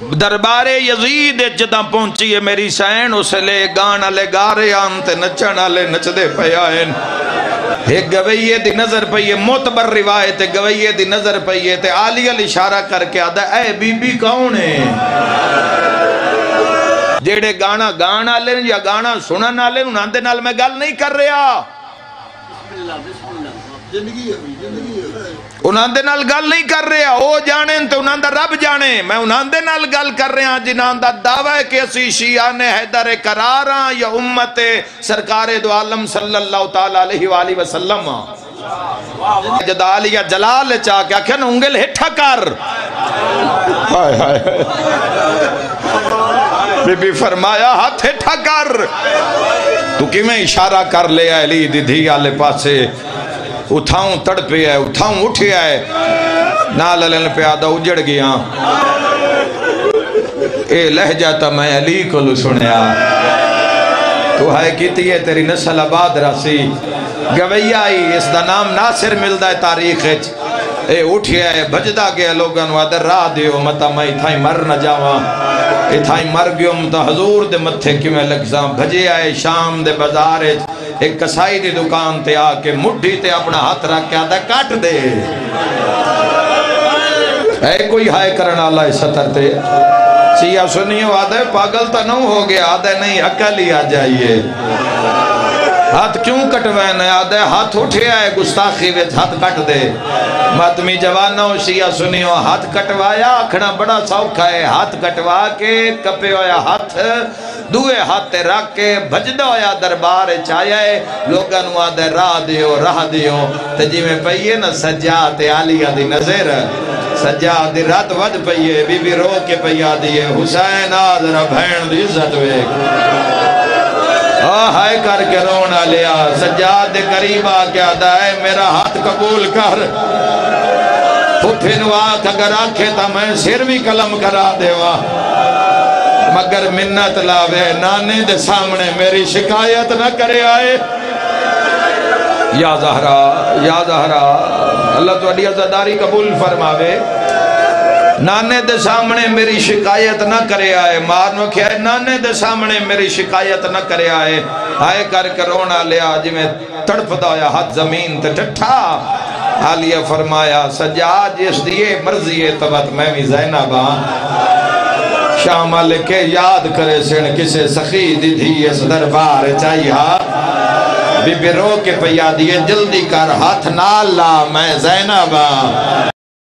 دربار یزید جدہ پہنچی ہے میری سین اسے لے گانا لے گارے آنتے نچنا لے نچ دے پیائن ایک گوئیے دی نظر پئیے معتبر روایت گوئیے دی نظر پئیے تے عالی الاشارہ کر کے آدھا اے بی بی کون ہے جیڑے گانا گانا لیں یا گانا سننا لیں انہاں دے نال میں گل نہیں کر رہا انہاں دے نال گل نہیں کر رہا او جانے تو انہاں دا رب جانے میں انہاں دے نال گل کر رہا جنہاں دا دعویٰ ہے کہ اسی شیعان حیدر قراراں یا امت سرکار دو عالم صلی اللہ تعالیٰ علیہ وآلہ وسلم جدال یا جلال چاہ کیا کیا نونگل ہٹھا کر بی بی فرمایا ہاتھ ہٹھا کر تو کی میں اشارہ کر لے آئے لی دی دھی آلے پاسے اٹھاؤں تڑ پہ ہے اٹھاؤں اٹھے آئے نال علیہ پہ آدھا اجڑ گیا اے لہجہ تا میں علی کو لو سنیا تو ہے کیتی ہے تیری نسل آباد راسی گوئی آئی اس دا نام ناصر ملدہ ہے تاریخ اے اٹھے آئے بجدہ گیا لوگاں وادر راہ دیو متا میں اتھائی مر نہ جاواں اتھائی مر گیوں متا حضور دے متھے کی میں لگزاں بھجے آئے شام دے بازار ایک کسائی دی دکان تے آکے مڈھی تے اپنا ہاتھ رکھ کے آدھا کاٹ دے اے کوئی ہائے کرنا اللہ سطر تے سیاہ سنیو آدھے پاگل تا نہ ہو گیا آدھے نہیں عقل ہی آ جائیے ہاتھ کیوں کٹوائے نہ آدھے ہاتھ اٹھے آئے گستاخی ویت ہاتھ کٹ دے ماتمی جوانہ ہو شیعہ سنیو ہاتھ کٹوایا اکھنا بڑا سوکھا ہے ہاتھ کٹوا کے کپے ہویا ہاتھ دوئے ہاتھ رکھ کے بھجدہ ہویا دربار چاہیے لوگاں نو آدھے راہ دیو تجی میں پئیے نا سجاد عالیہ دی نظر سجاد دی رات ود پئیے بی بی رو کے پئیا دیئے حسین آدھر بھین دی عزت ویک ہائے کر کے رونا لیا سجاد قریب آکے دائے میرا ہاتھ قبول کر پھپھن وات اگر آکھے تا میں سر بھی کلم کرا دیوا مگر منت لاوے نانے دے سامنے میری شکایت نہ کرے آئے یا زہرہ اللہ تو اڈی عزداری قبول فرماوے نانے دے سامنے میری شکایت نہ کرے آئے مارنو کیا ہے نانے دے سامنے میری شکایت نہ کرے آئے آئے کر کے رونا لیا جی میں تڑپ دایا ہاتھ زمین تے ٹھٹھا عالیہ فرمایا سجاد جس دیئے مرضیے تبت میں بھی زینباں شام لکھے یاد کرے سن کسے سخی دی تھی اس دربار چاہیہ بی بی رو کے پیا دیئے جلدی کر ہاتھ نال لا میں زینباں